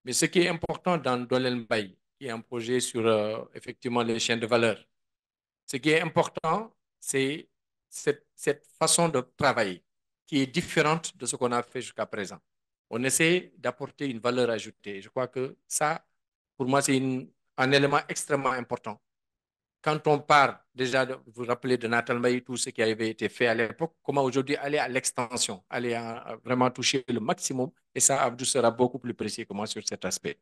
Mais ce qui est important dans Dolel Mbaye, qui est un projet sur effectivement les chaînes de valeur, ce qui est important, c'est cette façon de travailler qui est différente de ce qu'on a fait jusqu'à présent. On essaie d'apporter une valeur ajoutée. Je crois que ça, pour moi, c'est un élément extrêmement important. Quand on parle déjà, vous vous rappelez de Nathan Mbaye, tout ce qui avait été fait à l'époque, comment aujourd'hui aller à l'extension, aller à vraiment toucher le maximum. Et ça, Abdou sera beaucoup plus précis que moi sur cet aspect.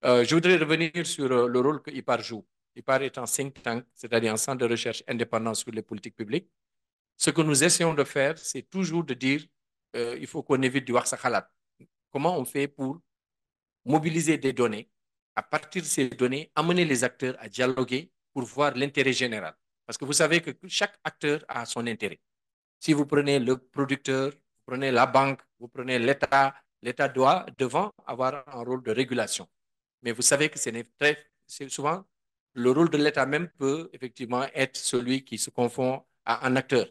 Je voudrais revenir sur le rôle que IPAR joue. IPAR est un think tank, c'est-à-dire un centre de recherche indépendant sur les politiques publiques. Ce que nous essayons de faire, c'est toujours de dire il faut qu'on évite du wax sa khalat. Comment on fait pour mobiliser des données, à partir de ces données, amener les acteurs à dialoguer pour voir l'intérêt général. Parce que vous savez que chaque acteur a son intérêt. Si vous prenez le producteur, vous prenez la banque, vous prenez l'État, l'État doit devant avoir un rôle de régulation. Mais vous savez que c'est souvent le rôle de l'État même peut effectivement être celui qui se confond à un acteur.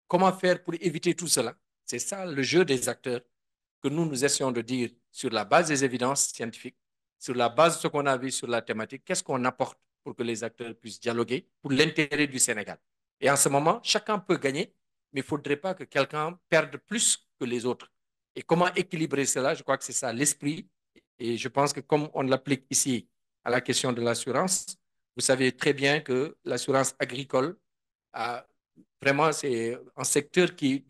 Comment faire pour éviter tout cela? C'est ça le jeu des acteurs que nous essayons de dire sur la base des évidences scientifiques, sur la base de ce qu'on a vu sur la thématique, qu'est-ce qu'on apporte pour que les acteurs puissent dialoguer pour l'intérêt du Sénégal. Et en ce moment, chacun peut gagner, mais il ne faudrait pas que quelqu'un perde plus que les autres. Et comment équilibrer cela? Je crois que c'est ça l'esprit. Et je pense que comme on l'applique ici à la question de l'assurance, vous savez très bien que l'assurance agricole a vraiment, c'est un secteur qui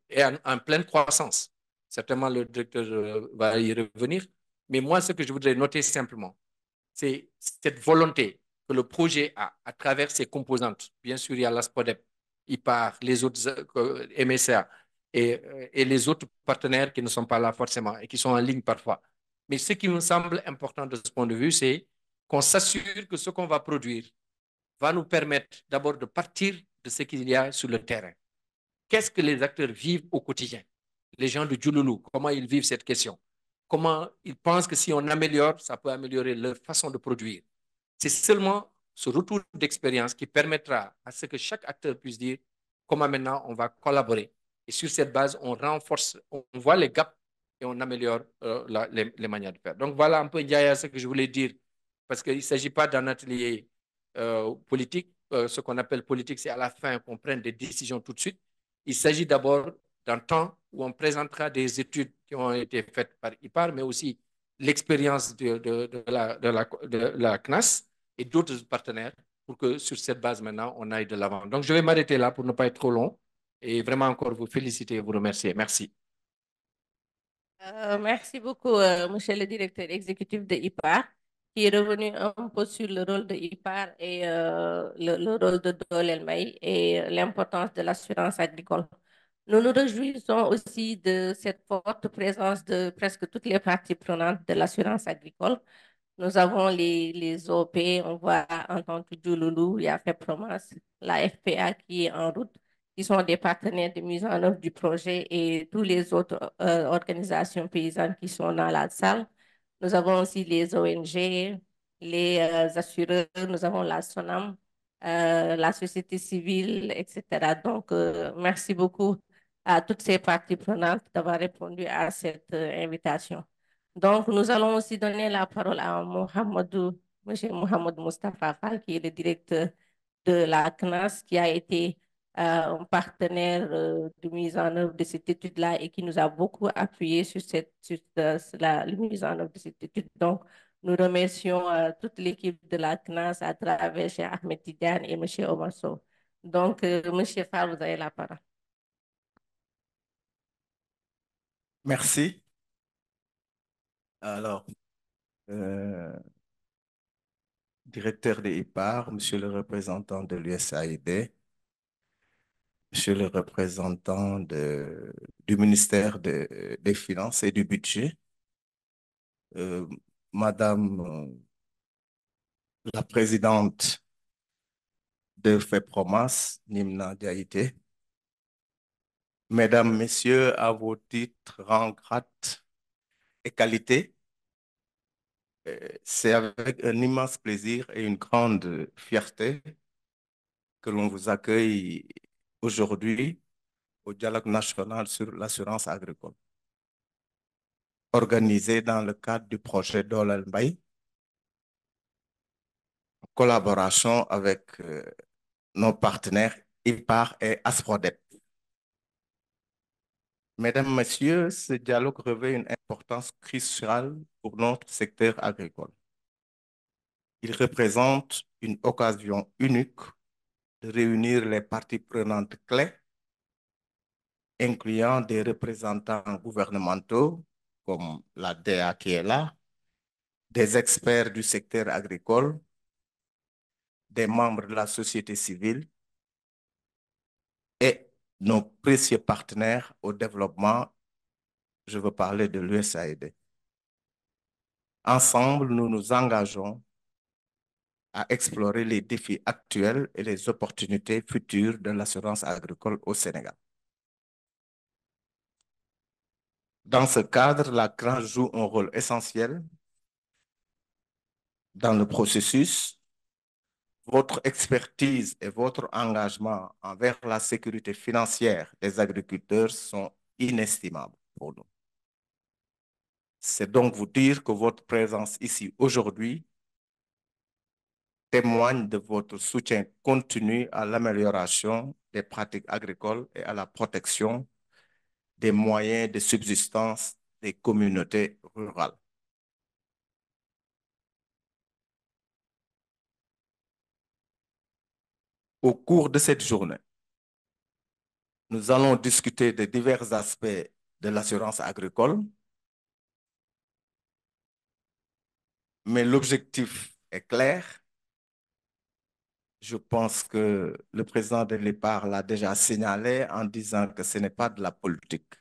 est en pleine croissance. Certainement, le directeur va y revenir. Mais moi, ce que je voudrais noter simplement, c'est cette volonté que le projet a à travers ses composantes. Bien sûr, il y a l'ASPODEP, IPAR, les autres MSA et les autres partenaires qui ne sont pas là forcément et qui sont en ligne parfois. Mais ce qui me semble important de ce point de vue, c'est qu'on s'assure que ce qu'on va produire va nous permettre d'abord de partir de ce qu'il y a sur le terrain. Qu'est-ce que les acteurs vivent au quotidien? Les gens de Djouloulou, comment ils vivent cette question? Comment ils pensent que si on améliore, ça peut améliorer leur façon de produire? C'est seulement ce retour d'expérience qui permettra à ce que chaque acteur puisse dire comment maintenant on va collaborer. Et sur cette base, on renforce, on voit les gaps et on améliore les manières de faire. Donc voilà un peu, Ndiaye, ce que je voulais dire. Parce qu'il ne s'agit pas d'un atelier politique. Ce qu'on appelle politique, c'est à la fin qu'on prenne des décisions tout de suite. Il s'agit d'abord d'un temps où on présentera des études qui ont été faites par IPAR, mais aussi l'expérience de la CNAS et d'autres partenaires pour que sur cette base maintenant, on aille de l'avant. Donc, je vais m'arrêter là pour ne pas être trop long et vraiment encore vous féliciter et vous remercier. Merci. Merci beaucoup, monsieur le directeur exécutif de IPAR, qui est revenu un peu sur le rôle de IPAR et le rôle de Dolel Mbaye et l'importance de l'assurance agricole. Nous nous réjouissons aussi de cette forte présence de presque toutes les parties prenantes de l'assurance agricole. Nous avons les OP, on voit Entente Djouloulou, il y a FEPROMAS, la FPA qui est en route, qui sont des partenaires de mise en œuvre du projet et toutes les autres organisations paysannes qui sont dans la salle. Nous avons aussi les ONG, les assureurs, nous avons la SONAM, la société civile, etc. Donc, merci beaucoup à toutes ces parties prenantes d'avoir répondu à cette invitation. Donc, nous allons aussi donner la parole à Mohamedou, M. Mohamed Mustafa Fall, qui est le directeur de la CNAS, qui a été un partenaire de mise en œuvre de cette étude-là et qui nous a beaucoup appuyé sur la mise en œuvre de cette étude. Donc, nous remercions toute l'équipe de la CNAS à travers Cheikh Ahmed Tidiane et M. Omar Sow. Donc, M. Fall, vous avez la parole. Merci. Alors, euh, directeur des IPAR, monsieur le représentant de l'USAID, monsieur le représentant du ministère des Finances et du Budget, euh, madame la présidente de FEPROMAS, Nimna Diaïté, mesdames, messieurs, à vos titres, rangs, grades et qualités, c'est avec un immense plaisir et une grande fierté que l'on vous accueille aujourd'hui au dialogue national sur l'assurance agricole. organisé dans le cadre du projet Dolel Mbaye, en collaboration avec nos partenaires IPAR et ASPRODEP. Mesdames, Messieurs, ce dialogue revêt une importance cruciale pour notre secteur agricole. Il représente une occasion unique de réunir les parties prenantes clés, incluant des représentants gouvernementaux comme la DEA qui est là, des experts du secteur agricole, des membres de la société civile et nos précieux partenaires au développement. Je veux parler de l'USAID. Ensemble, nous nous engageons à explorer les défis actuels et les opportunités futures de l'assurance agricole au Sénégal. Dans ce cadre, la CRA joue un rôle essentiel dans le processus. Votre expertise et votre engagement envers la sécurité financière des agriculteurs sont inestimables pour nous. C'est donc vous dire que votre présence ici aujourd'hui témoigne de votre soutien continu à l'amélioration des pratiques agricoles et à la protection des moyens de subsistance des communautés rurales. Au cours de cette journée, nous allons discuter de divers aspects de l'assurance agricole, mais l'objectif est clair. Je pense que le président de l'IPAR l'a déjà signalé en disant que ce n'est pas de la politique.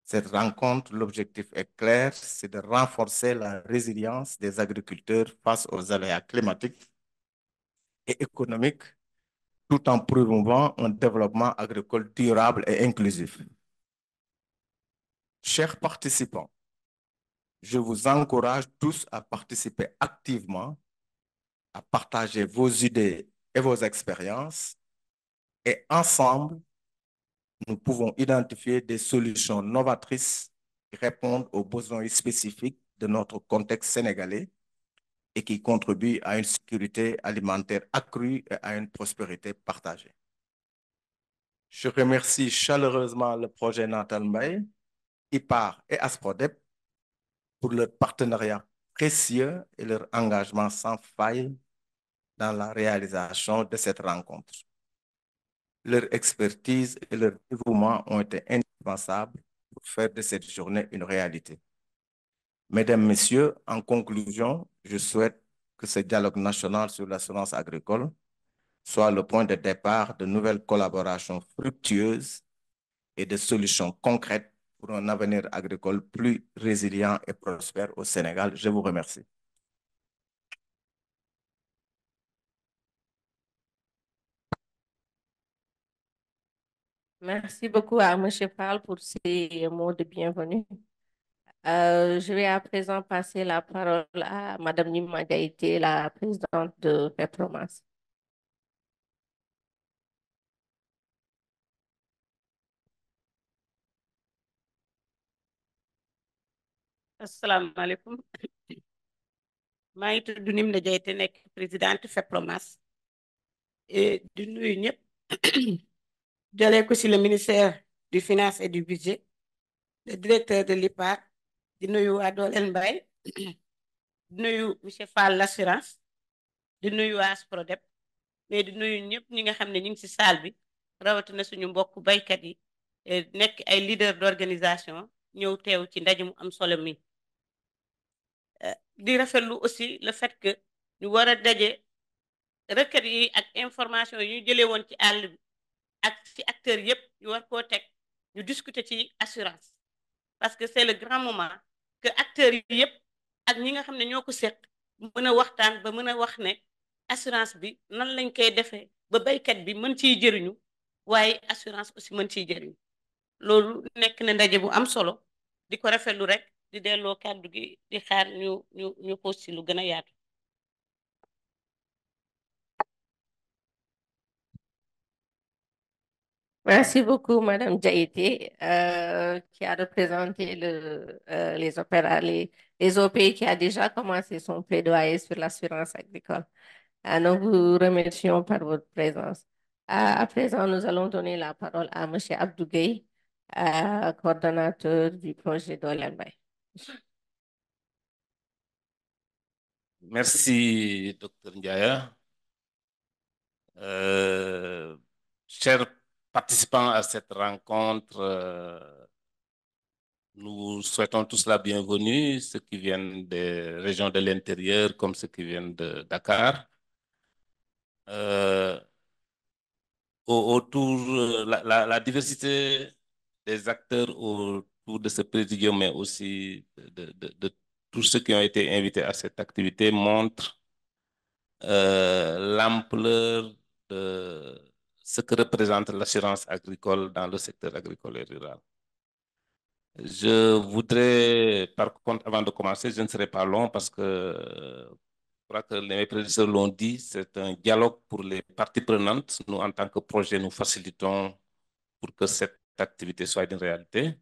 Cette rencontre, l'objectif est clair, c'est de renforcer la résilience des agriculteurs face aux aléas climatiques et économiques, tout en promouvant un développement agricole durable et inclusif. Chers participants, je vous encourage tous à participer activement, à partager vos idées et vos expériences, et ensemble, nous pouvons identifier des solutions novatrices qui répondent aux besoins spécifiques de notre contexte sénégalais et qui contribuent à une sécurité alimentaire accrue et à une prospérité partagée. Je remercie chaleureusement le projet Natal Mbaye, IPAR et ASPRODEP pour leur partenariat précieux et leur engagement sans faille dans la réalisation de cette rencontre. Leur expertise et leur dévouement ont été indispensables pour faire de cette journée une réalité. Mesdames, Messieurs, en conclusion, je souhaite que ce dialogue national sur l'assurance agricole soit le point de départ de nouvelles collaborations fructueuses et de solutions concrètes pour un avenir agricole plus résilient et prospère au Sénégal. Je vous remercie. Merci beaucoup à M. Fall pour ces mots de bienvenue. Je vais à présent passer la parole à Mme Nima Gaïté, la présidente de Petromas. Assalamu alaikum. maa ngi tudd Nimna Diaité nekk présidente FEPROMAS et di nuyu ñëpp jalee ko ci le ministère du finance et du budget, le directeur de l'IPAR, di nuyu waa Dolel Mbaye, di nuyu monsieur Fall l'assurance, di nuyu waa ASPRODEP, mais di nuyu ñëpp ñi nga xam ne ñu ngi ci salle bi rawatina suñu mbokk baykat yi nekk ay leader d'organisation ñëw teew ci ndaje mu am solo mi. di rafetlu aussi le fait que ñu war a daje requêtes yi ak information yi ñu jëlee woon ci àll bi ak ci acteurs yépp ñu war koo teg ñu discuter ci assurance parce que c'est le grand moment que acteurs yi yépp ak ñi nga xam ne ñoo ko seq mën a waxtaan ba mën a wax ne assurance bi nan lañ koy defee ba baykat bi mën ciy jëriñu waaye assurance aussi mën ciy jëriñu loolu nekk na ndaje bu am solo di ko rafetlu rek di delloo kàddu gi di xaar ñu xuus ci lu gën a yaatu. Merci beaucoup, Madame Diaité, qui a représenté les OP, qui a déjà commencé son plaidoyer sur l'assurance agricole. Nous vous remercions par votre présence. À présent, nous allons donner la parole à Monsieur Abdou Gueye, coordonnateur du projet d'Olembaye. Merci, Dr. Ndiaye. Chers participants à cette rencontre, nous souhaitons tous la bienvenue, ceux qui viennent des régions de l'intérieur comme ceux qui viennent de Dakar. Autour, la diversité des acteurs autour de ce présidium, mais aussi de tous ceux qui ont été invités à cette activité montre l'ampleur de ce que représente l'assurance agricole dans le secteur agricole et rural. Je voudrais, par contre, avant de commencer, je ne serai pas long parce que je crois que mes prédécesseurs l'ont dit, c'est un dialogue pour les parties prenantes. Nous, en tant que projet, nous facilitons pour que cette activité soit une réalité.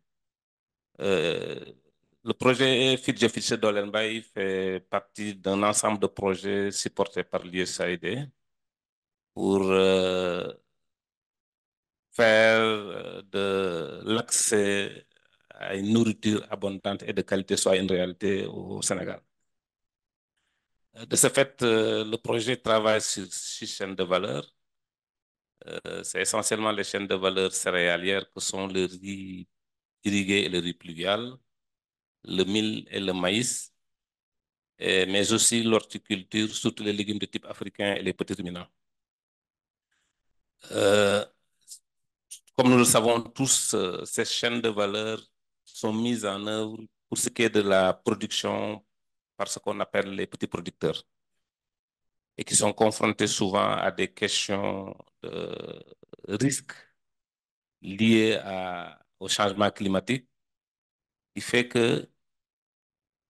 Le projet Fidje Fidje d'Olenbaï fait partie d'un ensemble de projets supportés par l'USAID pour faire de l'accès à une nourriture abondante et de qualité soit une réalité au Sénégal. De ce fait, le projet travaille sur 6 chaînes de valeur. C'est essentiellement les chaînes de valeur céréalières que sont le riz irrigué et le riz pluvial, le mil et le maïs, mais aussi l'horticulture, surtout les légumes de type africain et les petits ruminants. Comme nous le savons tous, ces chaînes de valeur sont mises en œuvre pour ce qui est de la production par ce qu'on appelle les petits producteurs et qui sont confrontés souvent à des questions de risques liés au changement climatique, qui fait que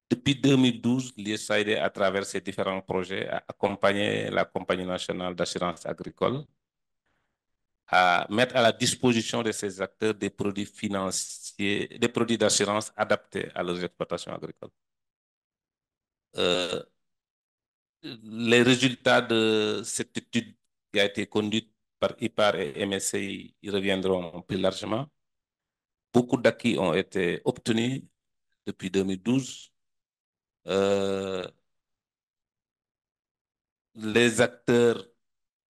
depuis 2012, l'USAID, à travers ses différents projets, a accompagné la Compagnie nationale d'assurance agricole à mettre à la disposition de ces acteurs des produits financiers, des produits d'assurance adaptés à leurs exploitations agricoles. Les résultats de cette étude qui a été conduite par IPAR et MSCI y reviendront plus largement. Beaucoup d'acquis ont été obtenus depuis 2012. Les acteurs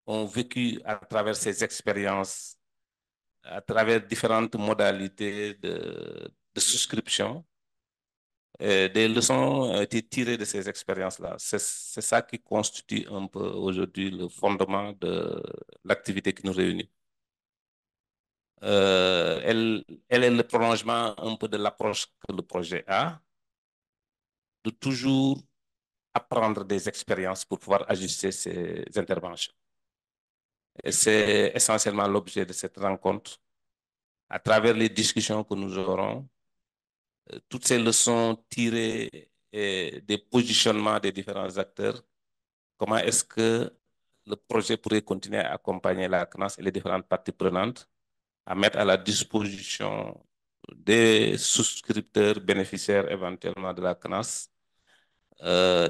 ont vécu à travers ces expériences, à travers différentes modalités de souscription. Des leçons ont été tirées de ces expériences-là. C'est ça qui constitue un peu aujourd'hui le fondement de l'activité qui nous réunit. Elle est le prolongement un peu de l'approche que le projet a, de toujours apprendre des expériences pour pouvoir ajuster ses interventions. Et c'est essentiellement l'objet de cette rencontre. À travers les discussions que nous aurons, toutes ces leçons tirées des positionnements des différents acteurs, comment est-ce que le projet pourrait continuer à accompagner la CNAS et les différentes parties prenantes à mettre à la disposition des souscripteurs bénéficiaires éventuellement de la CNAS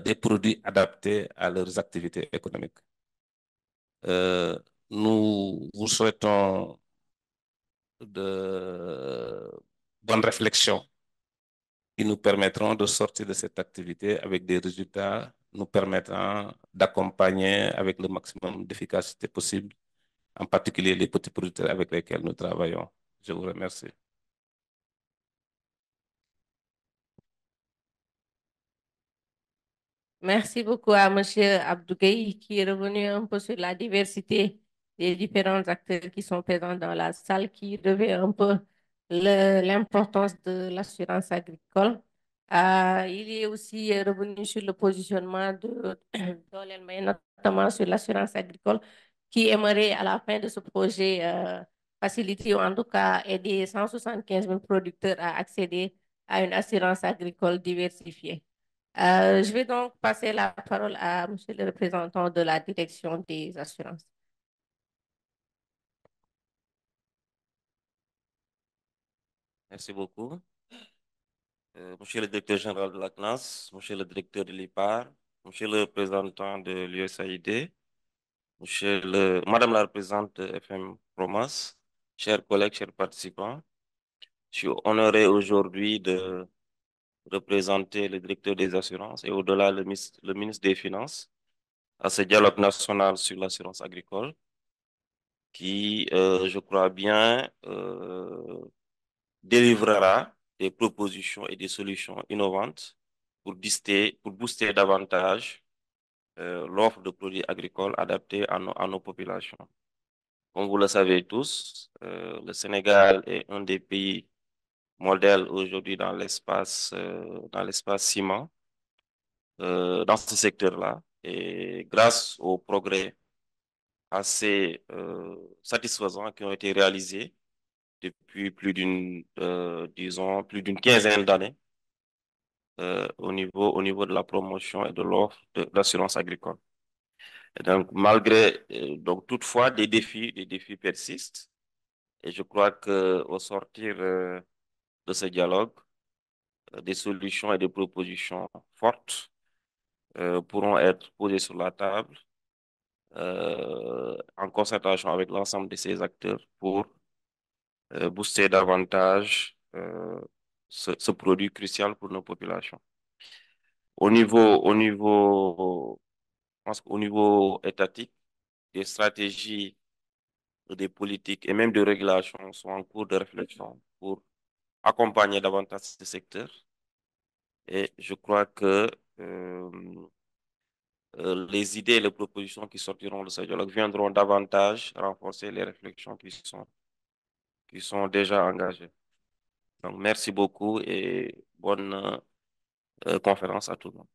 des produits adaptés à leurs activités économiques. Nous vous souhaitons de bonnes réflexions qui nous permettront de sortir de cette activité avec des résultats nous permettant d'accompagner avec le maximum d'efficacité possible, en particulier les petits producteurs avec lesquels nous travaillons. Je vous remercie. Merci beaucoup à M. Abdougueï qui est revenu un peu sur la diversité des différents acteurs qui sont présents dans la salle, qui revêt un peu l'importance de l'assurance agricole. Il est aussi revenu sur le positionnement de d'Olenmay, notamment sur l'assurance agricole, qui aimerait à la fin de ce projet faciliter ou en tout cas aider 175 000 producteurs à accéder à une assurance agricole diversifiée. Je vais donc passer la parole à Monsieur le représentant de la direction des assurances. Merci beaucoup. Monsieur le directeur général de la CNAS, monsieur le directeur de l'IPAR, monsieur le représentant de l'USAID, madame la représentante de FM Promas, chers collègues, chers participants, je suis honoré aujourd'hui de représenter le directeur des assurances et au-delà le ministre des Finances à ce dialogue national sur l'assurance agricole qui, je crois bien, délivrera des propositions et des solutions innovantes pour booster davantage l'offre de produits agricoles adaptés à nos populations. Comme vous le savez tous, le Sénégal est un des pays modèles aujourd'hui dans l'espace ciment, dans ce secteur-là. Et grâce aux progrès assez satisfaisants qui ont été réalisés depuis disons, plus d'une quinzaine d'années au niveau de la promotion et de l'offre de l'assurance agricole. Et donc, donc toutefois, des défis persistent. Et je crois qu'au sortir de ce dialogue, des solutions et des propositions fortes pourront être posées sur la table en concertation avec l'ensemble de ces acteurs pour booster davantage ce produit crucial pour nos populations. Je pense qu'au niveau étatique, des stratégies, des politiques et même de régulation sont en cours de réflexion pour accompagner davantage ce secteur. Et je crois que les idées et les propositions qui sortiront de ce dialogue viendront davantage renforcer les réflexions qui sont déjà engagées. Donc, merci beaucoup et bonne conférence à tout le monde.